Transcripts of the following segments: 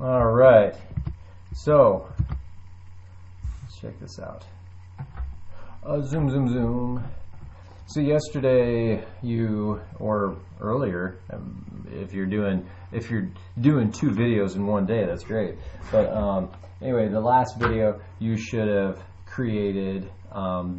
All right, so let's check this out. Zoom. So yesterday, or earlier, if you're doing 2 videos in one day, that's great. But anyway, the last video you should have created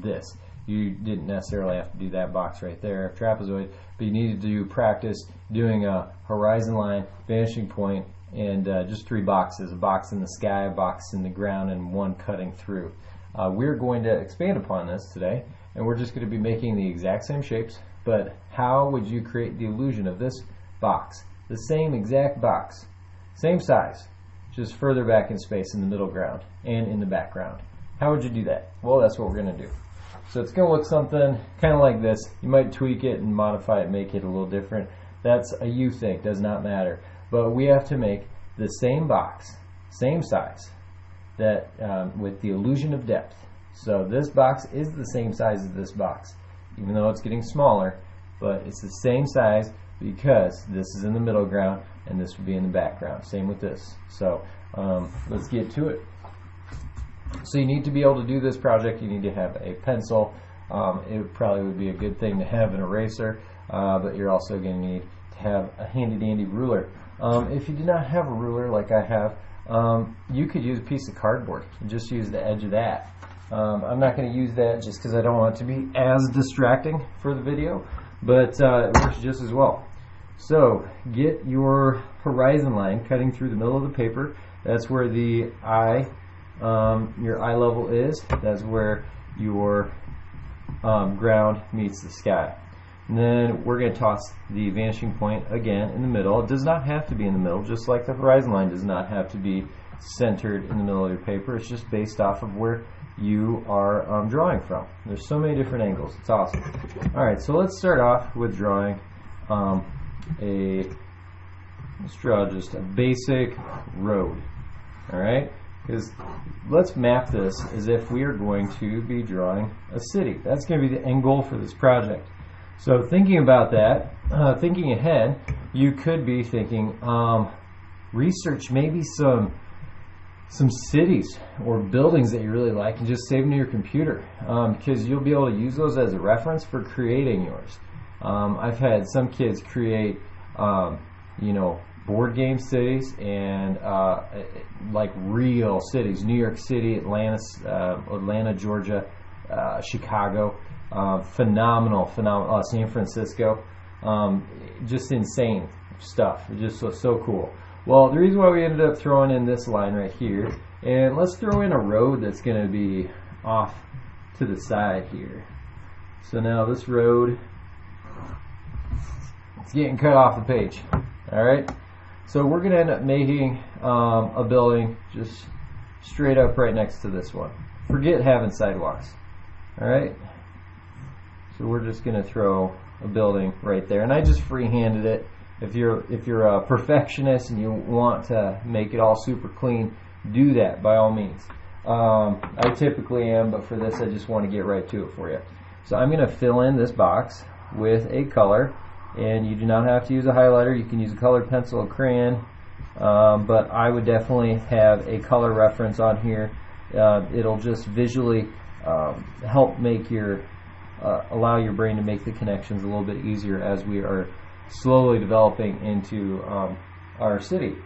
this. You didn't necessarily have to do that box right there, trapezoid, but you needed to practice doing a horizon line, vanishing point, and just 3 boxes: a box in the sky, a box in the ground, and one cutting through. We're going to expand upon this today, and we're just going to be making the exact same shapes, but how would you create the illusion of this box? The same exact box, same size, just further back in space in the middle ground and in the background. How would you do that? Well, that's what we're going to do. So it's going to look something kind of like this. You might tweak it and modify it, make it a little different. That's a you thing, does not matter. But we have to make the same box, same size, that with the illusion of depth. So this box is the same size as this box, even though it's getting smaller, but it's the same size because this is in the middle ground and this would be in the background. Same with this. So let's get to it. So you need to be able to do this project. You need to have a pencil. It probably would be a good thing to have an eraser, but you're also going to need to have a handy-dandy ruler. If you do not have a ruler like I have, you could use a piece of cardboard and just use the edge of that. I'm not going to use that just because I don't want it to be as distracting for the video, but it works just as well. So get your horizon line cutting through the middle of the paper. That's where the your eye level is. That's where your ground meets the sky. And then we're going to toss the vanishing point again in the middle. It does not have to be in the middle, just like the horizon line does not have to be centered in the middle of your paper. It's just based off of where you are drawing from. There's so many different angles. It's awesome. Alright, so let's start off with drawing let's draw just a basic road. Alright? Because let's map this as if we are going to be drawing a city. That's going to be the end goal for this project. So thinking about that, thinking ahead, you could be thinking, research maybe some cities or buildings that you really like and just save them to your computer, because you'll be able to use those as a reference for creating yours. I've had some kids create, board game cities and like real cities: New York City, Atlanta, Georgia, Chicago, phenomenal, San Francisco, just insane stuff. It just was so cool. Well, the reason why we ended up throwing in this line right here, and let's throw in a road that's going to be off to the side here. So now this road, it's getting cut off the page. Alright, so we're going to end up making a building just straight up right next to this one. Forget having sidewalks. Alright, so we're just going to throw a building right there, and I just free-handed it. If you're a perfectionist and you want to make it all super clean, do that by all means. I typically am, but for this I just want to get right to it for you. So I'm going to fill in this box with a color, and you do not have to use a highlighter. You can use a colored pencil or crayon, but I would definitely have a color reference on here. It'll just visually help make allow your brain to make the connections a little bit easier as we are slowly developing into our city.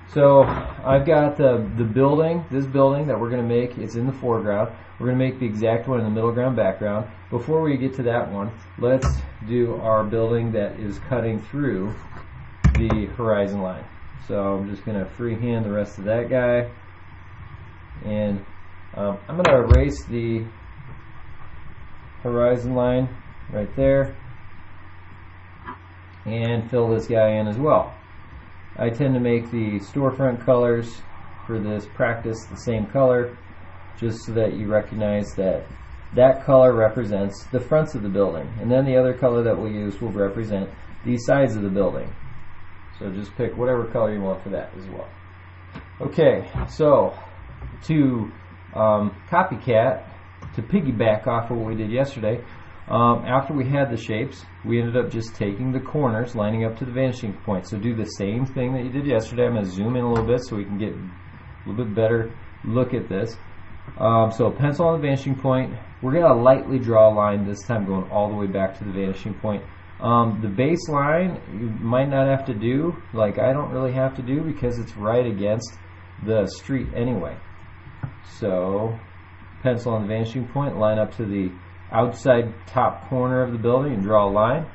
So I've got the building, this building that we're going to make. It's in the foreground. We're going to make the exact one in the middle ground, background. Before we get to that one, let's do our building that is cutting through the horizon line. So I'm just going to freehand the rest of that guy, and I'm going to erase the horizon line right there and fill this guy in as well. I tend to make the storefront colors for this practice the same color, just so that you recognize that that color represents the fronts of the building, and then the other color that we'll use will represent the sides of the building. So just pick whatever color you want for that as well. Okay, so to copycat, to piggyback off of what we did yesterday, After we had the shapes, we ended up just taking the corners, lining up to the vanishing point. So do the same thing that you did yesterday. I'm going to zoom in a little bit so we can get a little bit better look at this. So pencil on the vanishing point. We're going to lightly draw a line this time going all the way back to the vanishing point. The baseline you might not have to do, like I don't really have to do because it's right against the street anyway. So pencil on the vanishing point, line up to the outside top corner of the building and draw a line.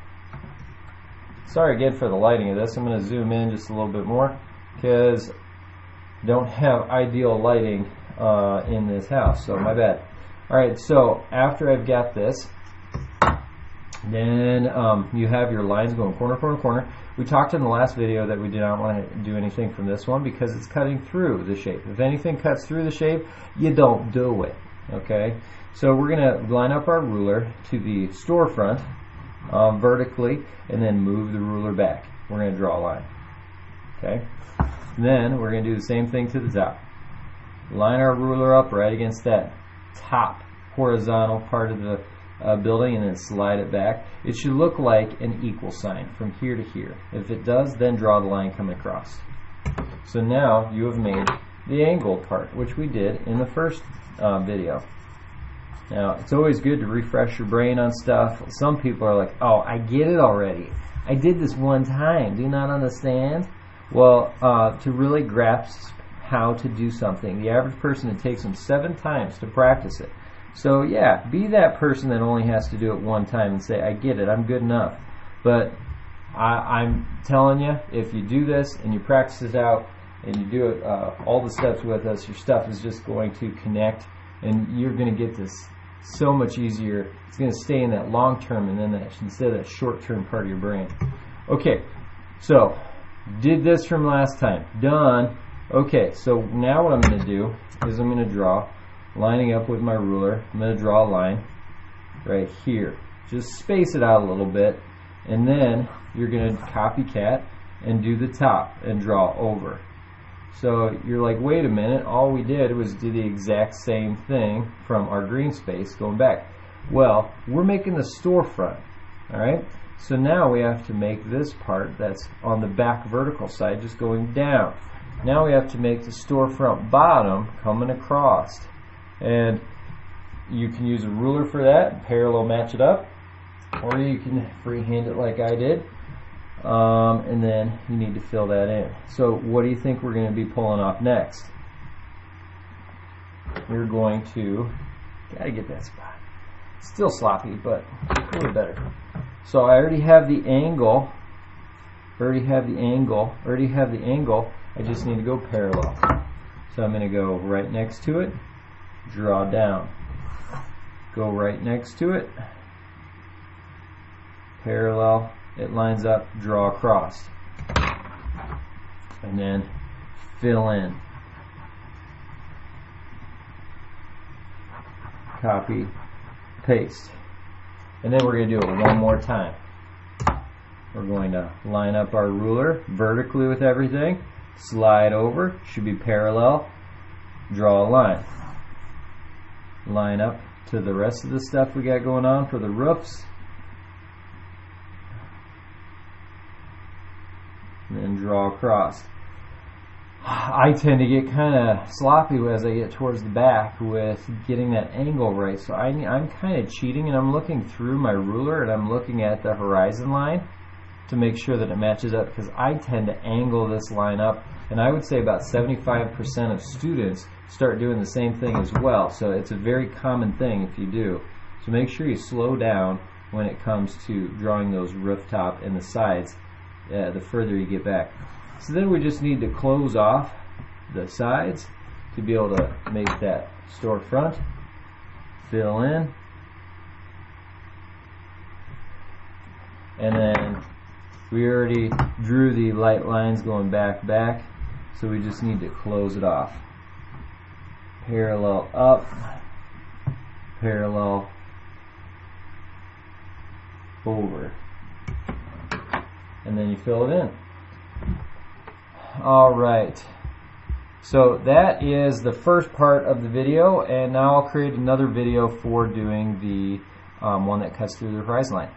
Sorry again for the lighting of this. I'm going to zoom in just a little bit more because I don't have ideal lighting in this house, so my bad. Alright, so after I've got this, then you have your lines going corner, corner, corner. We talked in the last video that we did not want to do anything from this one because it's cutting through the shape. If anything cuts through the shape, you don't do it. Okay, so we're going to line up our ruler to the storefront vertically and then move the ruler back. We're going to draw a line. Okay, then we're going to do the same thing to the top. Line our ruler up right against that top horizontal part of the building and then slide it back. It should look like an equal sign from here to here. If it does, then draw the line coming across. So now you have made the angled part, which we did in the first video. Now, it's always good to refresh your brain on stuff. Some people are like, oh, I get it already. I did this one time. Do you not understand? Well, to really grasp how to do something, the average person, it takes them 7 times to practice it. So yeah, be that person that only has to do it one time and say, I get it, I'm good enough. But I'm telling you, if you do this and you practice it out and you do it all the steps with us, your stuff is just going to connect and you're going to get this so much easier. It's going to stay in that long term and then that, instead of that short term part of your brain. Okay, so did this from last time. Done. Okay, so now what I'm going to do is I'm going to draw, lining up with my ruler, I'm going to draw a line right here. Just space it out a little bit, and then you're going to copycat and do the top and draw over. So you're like, wait a minute, all we did was do the exact same thing from our green space going back. Well, we're making the storefront, alright? So now we have to make this part that's on the back vertical side just going down. Now we have to make the storefront bottom coming across. And you can use a ruler for that, parallel match it up, or you can freehand it like I did. And then you need to fill that in. So what do you think we're going to be pulling off next? We're going to, gotta get that spot. Still sloppy, but a little better. So I already have the angle. I just need to go parallel. So I'm going to go right next to it, draw down. Go right next to it, parallel, it lines up, draw across. And then fill in. Copy, paste. And then we're going to do it one more time. We're going to line up our ruler vertically with everything, slide over, should be parallel, draw a line. Line up to the rest of the stuff we got going on for the roofs. And then draw across. I tend to get kind of sloppy as I get towards the back with getting that angle right. So I'm kind of cheating and I'm looking through my ruler and I'm looking at the horizon line to make sure that it matches up, because I tend to angle this line up, and I would say about 75% of students start doing the same thing as well. So it's a very common thing if you do. So make sure you slow down when it comes to drawing those rooftop and the sides the further you get back. So then we just need to close off the sides to be able to make that storefront. Fill in. And then we already drew the light lines going back, so we just need to close it off. Parallel up, parallel over. And then you fill it in. Alright, so that is the first part of the video, and now I'll create another video for doing the one that cuts through the horizon line.